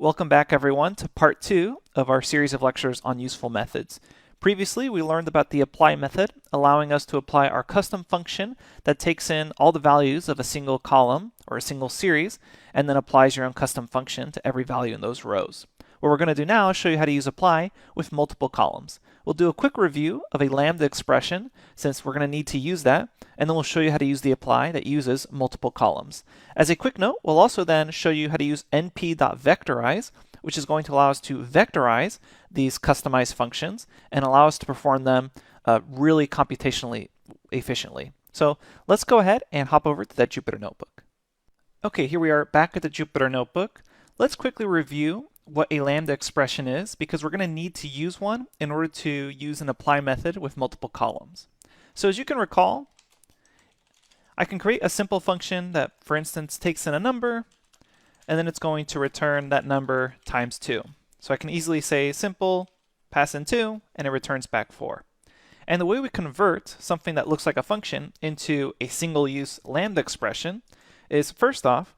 Welcome back everyone to part 2 of our series of lectures on useful methods. Previously we learned about the apply method, allowing us to apply our custom function that takes in all the values of a single column or a single series and then applies your own custom function to every value in those rows. What we're going to do now is show you how to use apply with multiple columns. We'll do a quick review of a lambda expression since we're going to need to use that, and then we'll show you how to use the apply that uses multiple columns. As a quick note, we'll also then show you how to use np.vectorize, which is going to allow us to vectorize these customized functions and allow us to perform them really computationally efficiently. So let's go ahead and hop over to that Jupyter Notebook. Okay, here we are back at the Jupyter Notebook. Let's quickly review what a lambda expression is, because we're going to need to use one in order to use an apply method with multiple columns. So as you can recall, I can create a simple function that, for instance, takes in a number, and then it's going to return that number times 2. So I can easily say simple, pass in 2, and it returns back 4. And the way we convert something that looks like a function into a single-use lambda expression is, first off,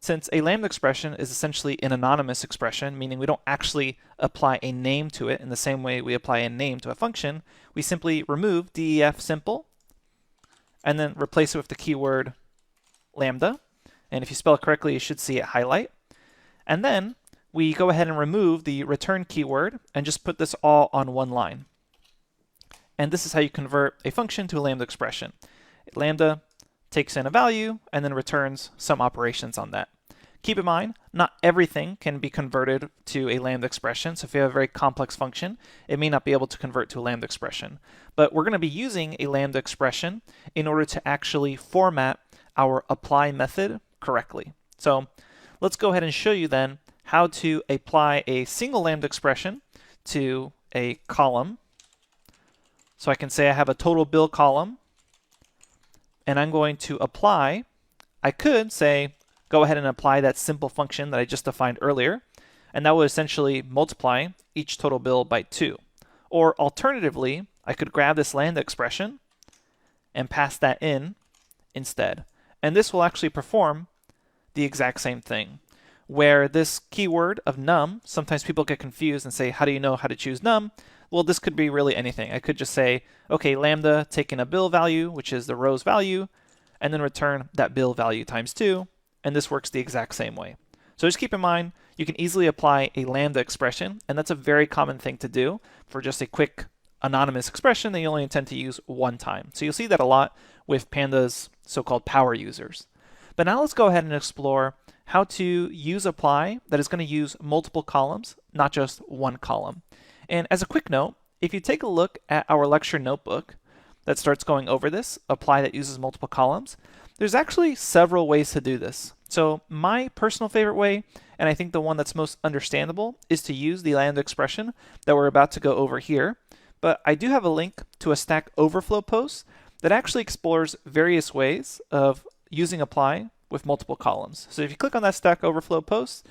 since a lambda expression is essentially an anonymous expression, meaning we don't actually apply a name to it in the same way we apply a name to a function, we simply remove def simple and then replace it with the keyword lambda. And if you spell it correctly, you should see it highlight. And then we go ahead and remove the return keyword and just put this all on one line. And this is how you convert a function to a lambda expression. Lambda takes in a value and then returns some operations on that. Keep in mind, not everything can be converted to a lambda expression. So if you have a very complex function, it may not be able to convert to a lambda expression. But we're going to be using a lambda expression in order to actually format our apply method correctly. So let's go ahead and show you then how to apply a single lambda expression to a column. So I can say I have a total bill column, and I'm going to apply. I could say go ahead and apply that simple function that I just defined earlier, and that would essentially multiply each total bill by 2. Or alternatively, I could grab this lambda expression and pass that in instead. And this will actually perform the exact same thing. Where this keyword of num, sometimes people get confused and say, how do you know how to choose num? Well, this could be really anything. I could just say, okay, lambda, take in a bill value, which is the row's value, and then return that bill value times 2, and this works the exact same way. So just keep in mind, you can easily apply a lambda expression, and that's a very common thing to do for just a quick anonymous expression that you only intend to use one time. So you'll see that a lot with Pandas' so-called power users. But now let's go ahead and explore how to use apply that is going to use multiple columns, not just one column. And as a quick note, if you take a look at our lecture notebook that starts going over this, apply that uses multiple columns, there's actually several ways to do this. So my personal favorite way, and I think the one that's most understandable, is to use the lambda expression that we're about to go over here. But I do have a link to a Stack Overflow post that actually explores various ways of using apply with multiple columns. So if you click on that Stack Overflow post,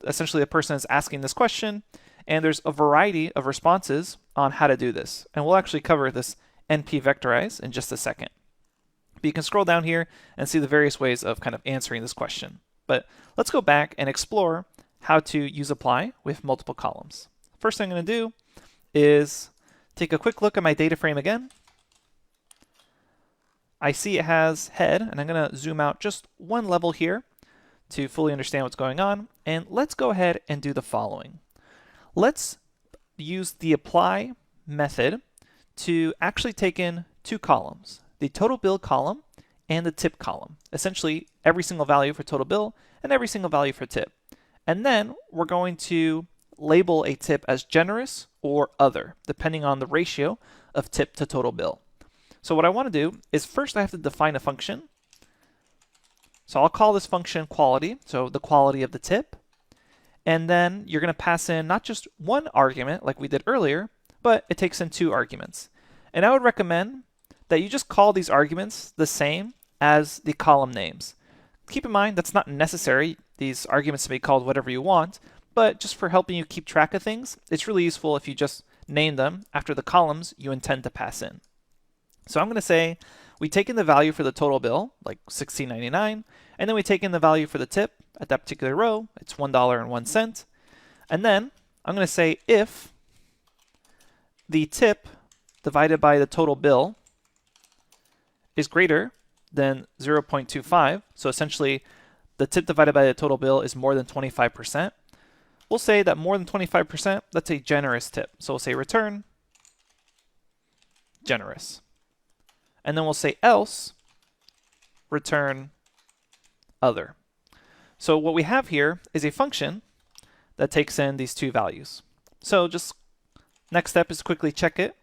essentially the person is asking this question, and there's a variety of responses on how to do this. And we'll actually cover this np vectorize in just a second. But you can scroll down here and see the various ways of kind of answering this question. But let's go back and explore how to use apply with multiple columns. First thing I'm going to do is take a quick look at my data frame again. I see it has head, and I'm going to zoom out just one level here to fully understand what's going on. And let's go ahead and do the following. Let's use the apply method to actually take in two columns, the total bill column and the tip column. Essentially, every single value for total bill and every single value for tip. And then we're going to label a tip as generous or other, depending on the ratio of tip to total bill. So what I want to do is first I have to define a function. So I'll call this function quality, so the quality of the tip. And then you're going to pass in not just one argument like we did earlier, but it takes in 2 arguments. And I would recommend that you just call these arguments the same as the column names. Keep in mind that's not necessary. These arguments can be called whatever you want, but just for helping you keep track of things, it's really useful if you just name them after the columns you intend to pass in. So I'm going to say we take in the value for the total bill, like $16.99, and then we take in the value for the tip. At that particular row, it's $1.01. And then I'm going to say if the tip divided by the total bill is greater than 0.25, so essentially the tip divided by the total bill is more than 25%, we'll say that more than 25%, that's a generous tip. So we'll say return generous. And then we'll say else return other. So what we have here is a function that takes in these two values. So just next step is to quickly check it.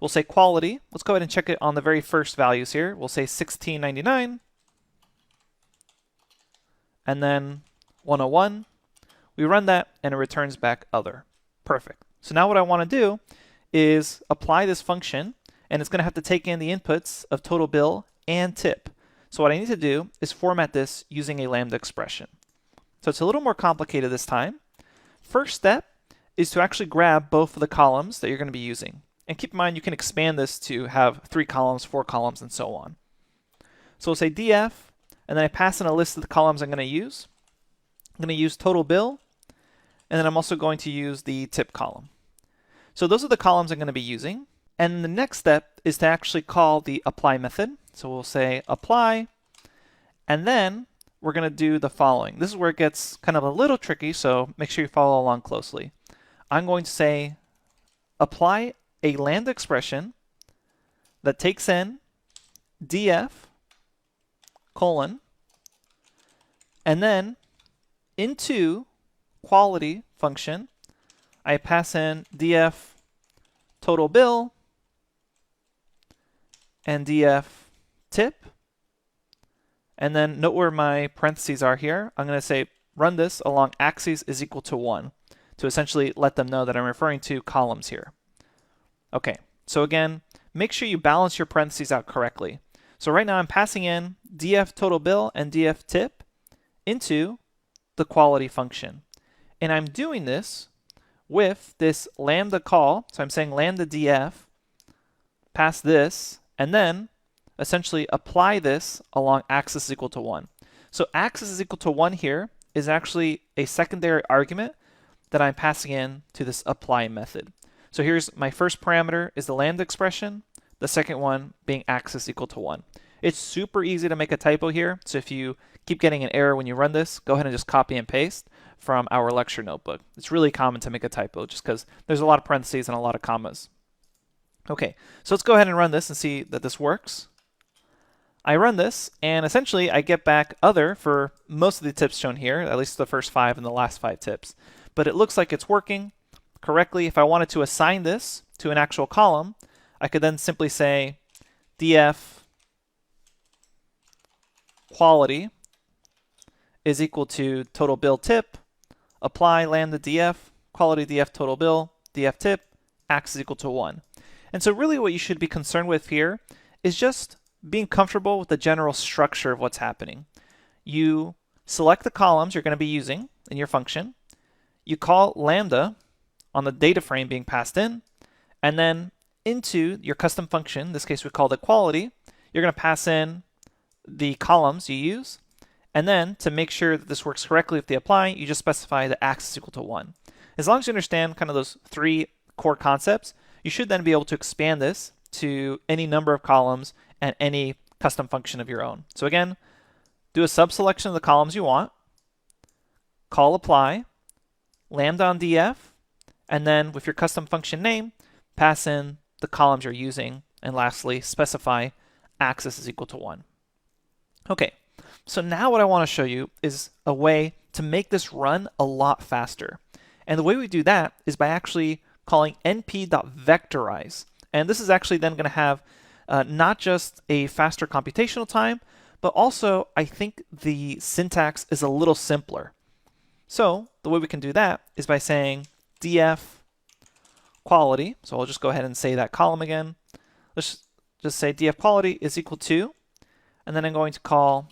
We'll say quality. Let's go ahead and check it on the very first values here. We'll say 16.99 and then 101. We run that and it returns back other. Perfect. So now what I want to do is apply this function, and it's going to have to take in the inputs of total bill and tip. So what I need to do is format this using a lambda expression. So it's a little more complicated this time. First step is to actually grab both of the columns that you're going to be using. And keep in mind you can expand this to have 3 columns, 4 columns, and so on. So we'll say df, and then I pass in a list of the columns I'm going to use. I'm going to use total bill, and then I'm also going to use the tip column. So those are the columns I'm going to be using. And the next step is to actually call the apply method. So we'll say apply, and then we're going to do the following. This is where it gets kind of a little tricky, so make sure you follow along closely. I'm going to say apply a lambda expression that takes in df colon, and then into quality function, I pass in df total bill and df tip. And then note where my parentheses are here. I'm going to say run this along axes is equal to 1 to essentially let them know that I'm referring to columns here. Okay, so again, make sure you balance your parentheses out correctly. So right now I'm passing in df total bill and df tip into the quality function. And I'm doing this with this lambda call. So I'm saying lambda df, pass this, and then essentially apply this along axis is equal to 1. So axis is equal to 1 here is actually a secondary argument that I'm passing in to this apply method. So here's my first parameter is the lambda expression, the second one being axis equal to 1. It's super easy to make a typo here, so if you keep getting an error when you run this, go ahead and just copy and paste from our lecture notebook. It's really common to make a typo just because there's a lot of parentheses and a lot of commas. Okay, so let's go ahead and run this and see that this works. I run this, and essentially I get back other for most of the tips shown here, at least the first 5 and the last 5 tips. But it looks like it's working correctly. If I wanted to assign this to an actual column, I could then simply say df quality is equal to total bill tip, apply lambda df, quality df total bill, df tip, axis is equal to 1. And so really what you should be concerned with here is just being comfortable with the general structure of what's happening. You select the columns you're going to be using in your function, you call lambda on the data frame being passed in, and then into your custom function, in this case we called it quality, you're going to pass in the columns you use, and then to make sure that this works correctly with the apply, you just specify the axis is equal to 1. As long as you understand kind of those 3 core concepts, you should then be able to expand this to any number of columns and any custom function of your own. So again, do a subselection of the columns you want, call apply, lambda on df, and then with your custom function name, pass in the columns you're using, and lastly, specify axis is equal to 1. Okay, so now what I want to show you is a way to make this run a lot faster. And the way we do that is by actually calling np.vectorize. And this is actually then going to have not just a faster computational time, but also I think the syntax is a little simpler. So the way we can do that is by saying df quality. So I'll just go ahead and say that column again. Let's just say df quality is equal to, and then I'm going to call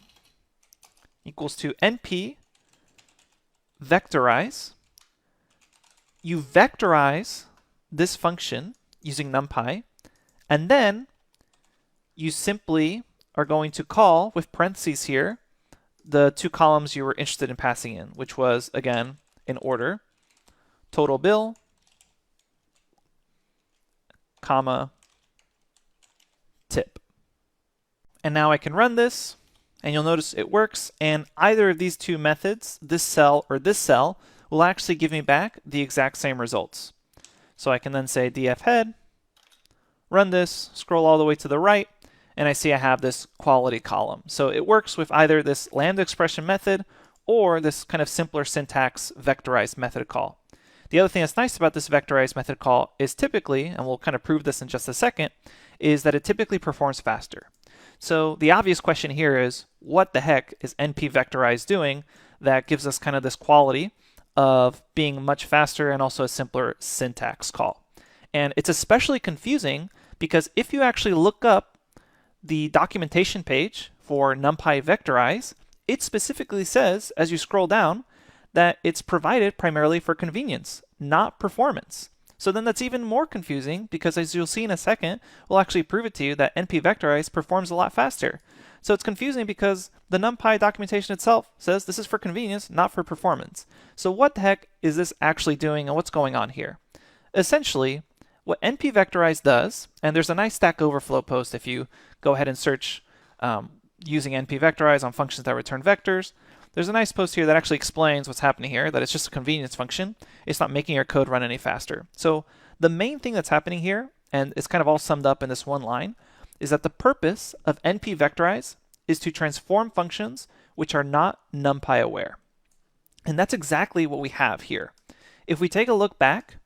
equals to np vectorize. You vectorize this function using NumPy, and then you simply are going to call, with parentheses here, the 2 columns you were interested in passing in, which was, again, in order, total bill, comma, tip. And now I can run this, and you'll notice it works, and either of these two methods, this cell or this cell, will actually give me back the exact same results. So I can then say df_head, run this, scroll all the way to the right, and I see I have this quality column. So it works with either this lambda expression method or this kind of simpler syntax vectorized method call. The other thing that's nice about this vectorized method call is typically, and we'll kind of prove this in just a second, is that it typically performs faster. So the obvious question here is, what the heck is npvectorize doing that gives us kind of this quality of being much faster and also a simpler syntax call? And it's especially confusing because if you actually look up the documentation page for NumPy vectorize, it specifically says, as you scroll down, that it's provided primarily for convenience, not performance. So then that's even more confusing because, as you'll see in a second, we'll actually prove it to you that npvectorize performs a lot faster. So it's confusing because the NumPy documentation itself says this is for convenience, not for performance. So what the heck is this actually doing and what's going on here? Essentially, what npvectorize does, and there's a nice Stack Overflow post if you go ahead and search using npvectorize on functions that return vectors. There's a nice post here that actually explains what's happening here, that it's just a convenience function. It's not making your code run any faster. So the main thing that's happening here, and it's kind of all summed up in this one line, is that the purpose of npvectorize is to transform functions which are not NumPy aware. And that's exactly what we have here. If we take a look back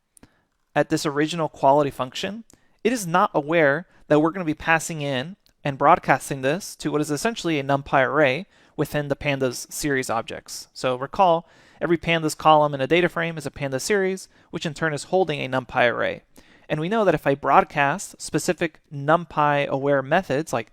at this original quality function, it is not aware that we're going to be passing in and broadcasting this to what is essentially a NumPy array within the Pandas series objects. So recall, every Pandas column in a data frame is a Pandas series, which in turn is holding a NumPy array. And we know that if I broadcast specific NumPy aware methods like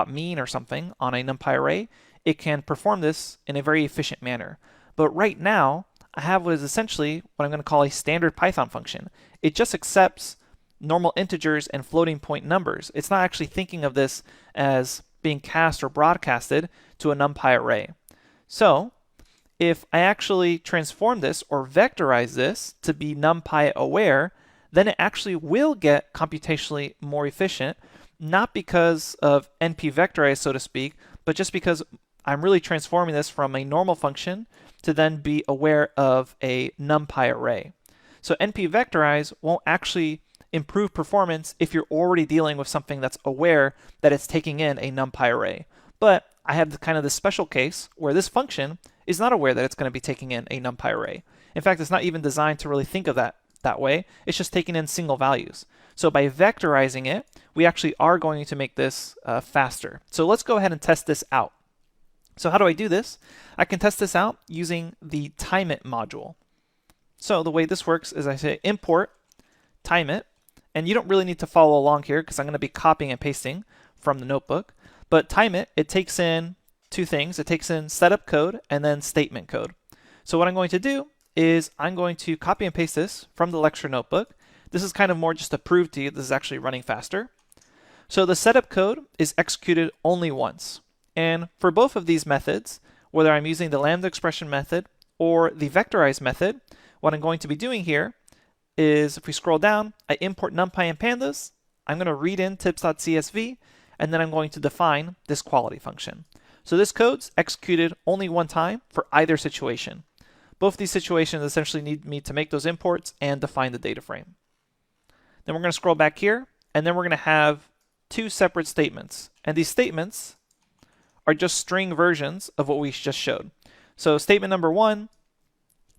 .mean or something on a NumPy array, it can perform this in a very efficient manner. But right now, I have what is essentially what I'm going to call a standard Python function. It just accepts normal integers and floating point numbers. It's not actually thinking of this as being cast or broadcasted to a NumPy array. So if I actually transform this or vectorize this to be NumPy aware, then it actually will get computationally more efficient, not because of npvectorize, so to speak, but just because I'm really transforming this from a normal function to then be aware of a NumPy array. So npvectorize won't actually improve performance if you're already dealing with something that's aware that it's taking in a NumPy array. But I have kind of this special case where this function is not aware that it's going to be taking in a NumPy array. In fact, it's not even designed to really think of that way. It's just taking in single values. So by vectorizing it, we actually are going to make this faster. So let's go ahead and test this out. So how do I do this? I can test this out using the timeIt module. So the way this works is I say import timeIt, and you don't really need to follow along here because I'm going to be copying and pasting from the notebook. But timeIt, it takes in two things. It takes in setup code and then statement code. So what I'm going to do is I'm going to copy and paste this from the lecture notebook. This is kind of more just to prove to you this is actually running faster. So the setup code is executed only once. And for both of these methods, whether I'm using the lambda expression method or the vectorize method, what I'm going to be doing here is if we scroll down, I import NumPy and Pandas, I'm going to read in tips.csv, and then I'm going to define this quality function. So this code's executed only one time for either situation. Both these situations essentially need me to make those imports and define the data frame. Then we're going to scroll back here, and then we're going to have two separate statements. And these statements are just string versions of what we just showed. So statement number one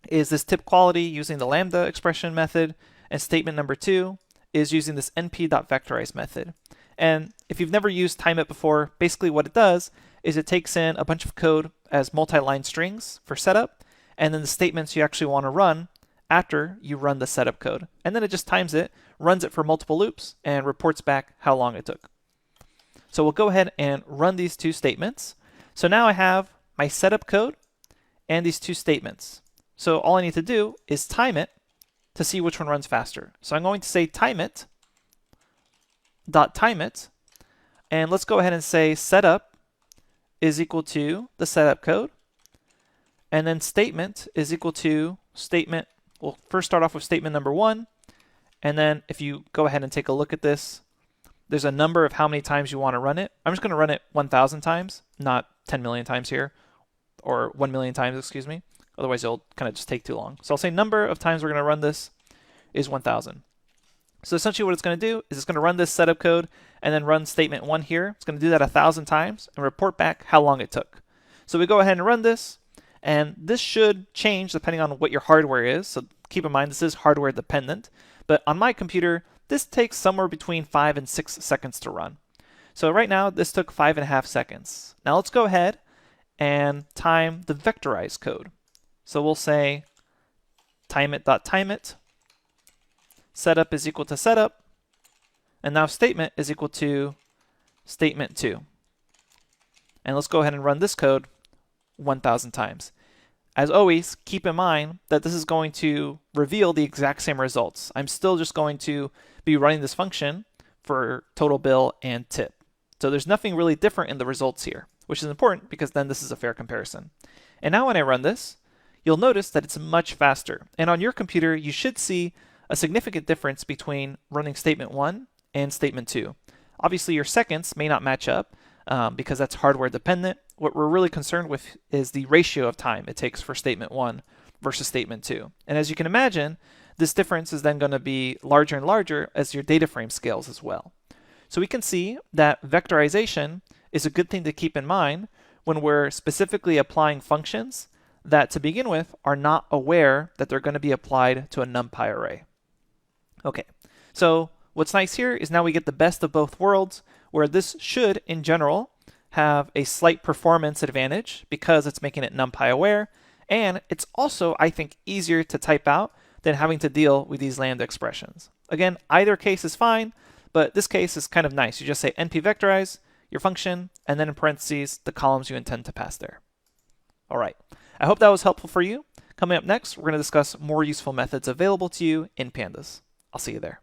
is this tip quality using the lambda expression method, and statement number two is using this np.vectorize method. And if you've never used timeIt before, basically what it does is it takes in a bunch of code as multi-line strings for setup, and then the statements you actually want to run after you run the setup code. And then it just times it, runs it for multiple loops, and reports back how long it took. So we'll go ahead and run these two statements. So now I have my setup code and these two statements. So all I need to do is time it to see which one runs faster. So I'm going to say timeIt, and let's go ahead and say setup is equal to the setup code, and then statement is equal to statement We'll first start off with statement number 1, and then if you go ahead and take a look at this, there's a number of how many times you want to run it. I'm just going to run it 1,000 times, not 10 million times here, or 1 million times, excuse me. Otherwise, it'll kind of just take too long. So I'll say number of times we're going to run this is 1,000. So essentially what it's going to do is it's going to run this setup code and then run statement 1 here. It's going to do that 1,000 times and report back how long it took. So we go ahead and run this, and this should change depending on what your hardware is. So keep in mind this is hardware dependent, but on my computer this takes somewhere between 5 and 6 seconds to run. So right now this took 5.5 seconds. Now let's go ahead and time the vectorized code. So we'll say timeIt.timeIt, setup is equal to setup, and now statement is equal to statement 2. And let's go ahead and run this code 1,000 times. As always, keep in mind that this is going to reveal the exact same results. I'm still just going to be running this function for total bill and tip. So there's nothing really different in the results here, which is important because then this is a fair comparison. And now when I run this, you'll notice that it's much faster. And on your computer, you should see a significant difference between running statement 1 and statement 2. Obviously, your seconds may not match up because that's hardware dependent. What we're really concerned with is the ratio of time it takes for statement 1 versus statement 2. And as you can imagine, this difference is then going to be larger and larger as your data frame scales as well. So we can see that vectorization is a good thing to keep in mind when we're specifically applying functions that to begin with are not aware that they're going to be applied to a NumPy array. Okay, so what's nice here is now we get the best of both worlds, where this should, in general, have a slight performance advantage because it's making it NumPy aware, and it's also, I think, easier to type out than having to deal with these lambda expressions. Again, either case is fine, but this case is kind of nice. You just say npvectorize, your function, and then in parentheses, the columns you intend to pass there. All right, I hope that was helpful for you. Coming up next, we're going to discuss more useful methods available to you in Pandas. I'll see you there.